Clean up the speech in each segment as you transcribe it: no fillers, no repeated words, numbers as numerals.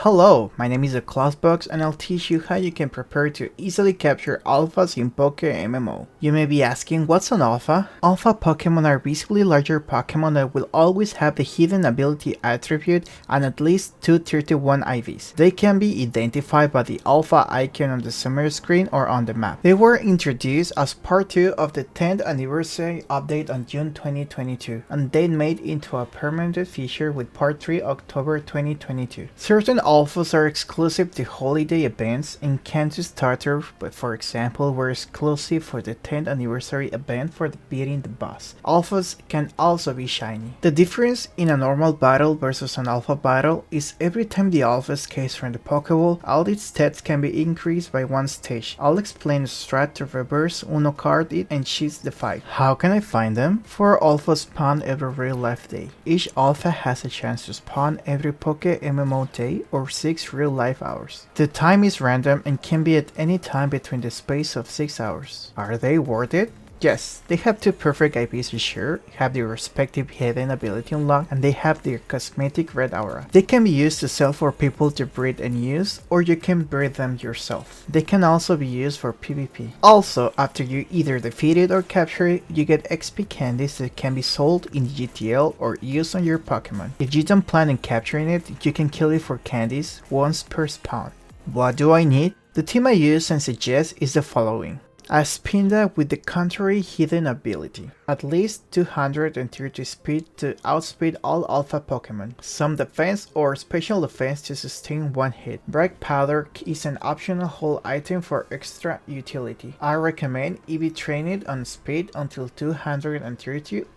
Hello, my name is Box and I'll teach you how you can prepare to easily capture alphas in PokeMMO. You may be asking, what's an alpha? Alpha Pokemon are visibly larger Pokemon that will always have the hidden ability attribute and at least two 31 IVs. They can be identified by the alpha icon on the summary screen or on the map. They were introduced as part 2 of the 10th anniversary update on June 2022 and then made into a permanent feature with part 3 October 2022. Certain alphas are exclusive to holiday events. In Kansas Starter, but for example, were exclusive for the 10th anniversary event for beating the boss. Alphas can also be shiny. The difference in a normal battle versus an alpha battle is every time the alpha escapes from the Pokeball, all its stats can be increased by one stage. I'll explain the strat to reverse Uno card it and choose the fight. How can I find them? 4 alphas spawn every real life day. Each alpha has a chance to spawn every PokeMMO day or 6 real life hours. The time is random and can be at any time between the space of 6 hours. Are they worth it? Yes, they have 2 perfect IPs to share, have their respective hidden ability unlocked, and they have their cosmetic red aura. They can be used to sell for people to breed and use, or you can breed them yourself. They can also be used for PvP. Also, after you either defeat it or capture it, you get XP candies that can be sold in GTL or used on your Pokemon. If you don't plan on capturing it, you can kill it for candies once per spawn. What do I need? The team I use and suggest is the following. A Spinda with the contrary hidden ability. At least 230 speed to outspeed all alpha Pokemon. Some defense or special defense to sustain one hit. Bright Powder is an optional whole item for extra utility. I recommend EV train it on speed until 230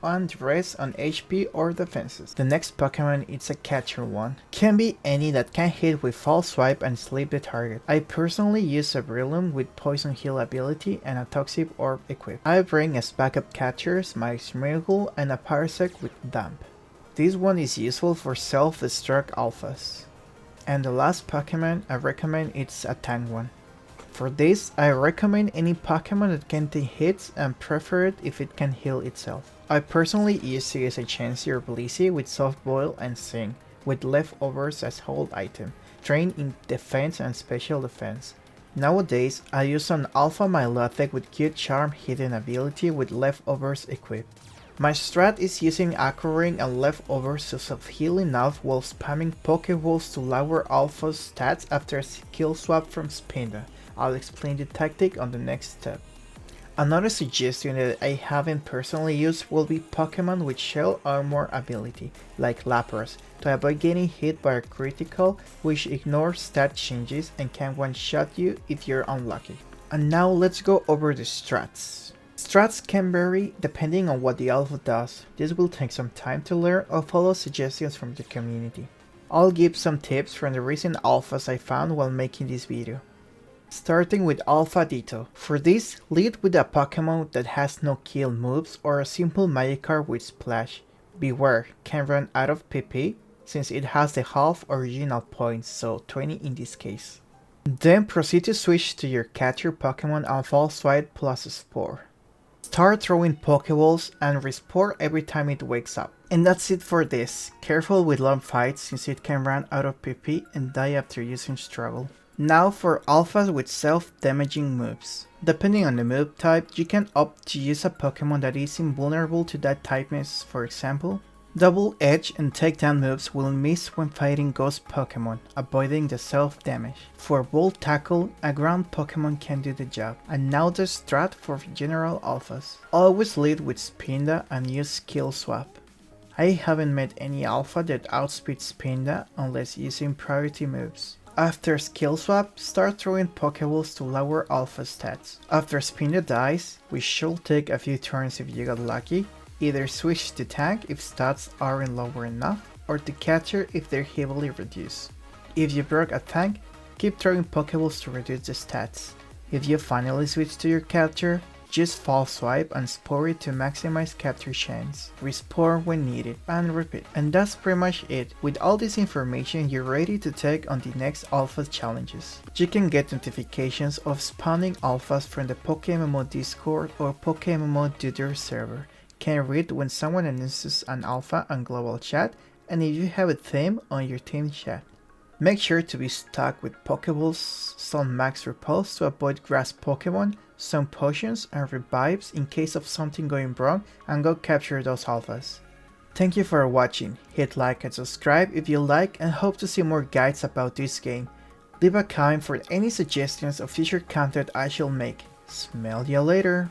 and the rest on HP or defenses. The next Pokemon is a catcher one. Can be any that can hit with False Swipe and sleep the target. I personally use a Breloom with Poison Heal ability and a Toxic Orb equipped. I bring as backup catchers my Smeargle and a Parasect with Damp. This one is useful for self-destruct alphas. And the last Pokemon I recommend is a tank one. For this, I recommend any Pokemon that can take hits and prefer it if it can heal itself. I personally use to use a Chansey or Blissey with Soft Boil and Sing, with leftovers as hold item, train in defense and special defense. Nowadays, I use an Alpha Milotic with Cute Charm hidden ability with leftovers equipped. My strat is using Aqua Ring and leftovers to self-heal enough while spamming Pokeballs to lower Alpha's stats after a skill swap from Spinda. I'll explain the tactic on the next step. Another suggestion that I haven't personally used will be Pokemon with Shell Armor ability, like Lapras, to avoid getting hit by a critical, which ignores stat changes and can one-shot you if you're unlucky. And now let's go over the strats. Strats can vary depending on what the alpha does. This will take some time to learn or follow suggestions from the community. I'll give some tips from the recent alphas I found while making this video. Starting with Alpha Ditto. For this, lead with a Pokemon that has no kill moves or a simple Magikarp with Splash. Beware, can run out of PP since it has the half original points, so 20 in this case. Then proceed to switch to your catcher Pokemon and False Swipe plus Spore. Start throwing Pokeballs and respore every time it wakes up. And that's it for this. Careful with long fights since it can run out of PP and die after using Struggle. Now for alphas with self-damaging moves. Depending on the move type, you can opt to use a Pokemon that is invulnerable to that typeness. For example, Double Edge and Takedown moves will miss when fighting Ghost Pokemon, avoiding the self-damage. For Volt Tackle, a ground Pokemon can do the job. And now the strat for general alphas. Always lead with Spinda and use Skill Swap. I haven't met any alpha that outspeeds Spinda unless using priority moves. After skill swap, start throwing Pokeballs to lower alpha stats. After Spinda dies, which should take a few turns if you got lucky, either switch to tank if stats aren't lower enough, or to catcher if they're heavily reduced. If you broke a tank, keep throwing Pokeballs to reduce the stats. If you finally switch to your catcher, just False Swipe and Spore it to maximize capture chance. Respore when needed, and repeat. And that's pretty much it. With all this information, you're ready to take on the next alpha challenges. You can get notifications of spawning alphas from the PokeMMO Discord or PokeMMO Tutor server. Can read when someone announces an alpha on global chat, and if you have a theme on your team chat. Make sure to be stocked with Pokeballs, some max repels to avoid grass Pokemon, some potions and revives in case of something going wrong, and go capture those alphas. Thank you for watching, hit like and subscribe if you like, and hope to see more guides about this game. Leave a comment for any suggestions of future content I shall make. Smell ya later!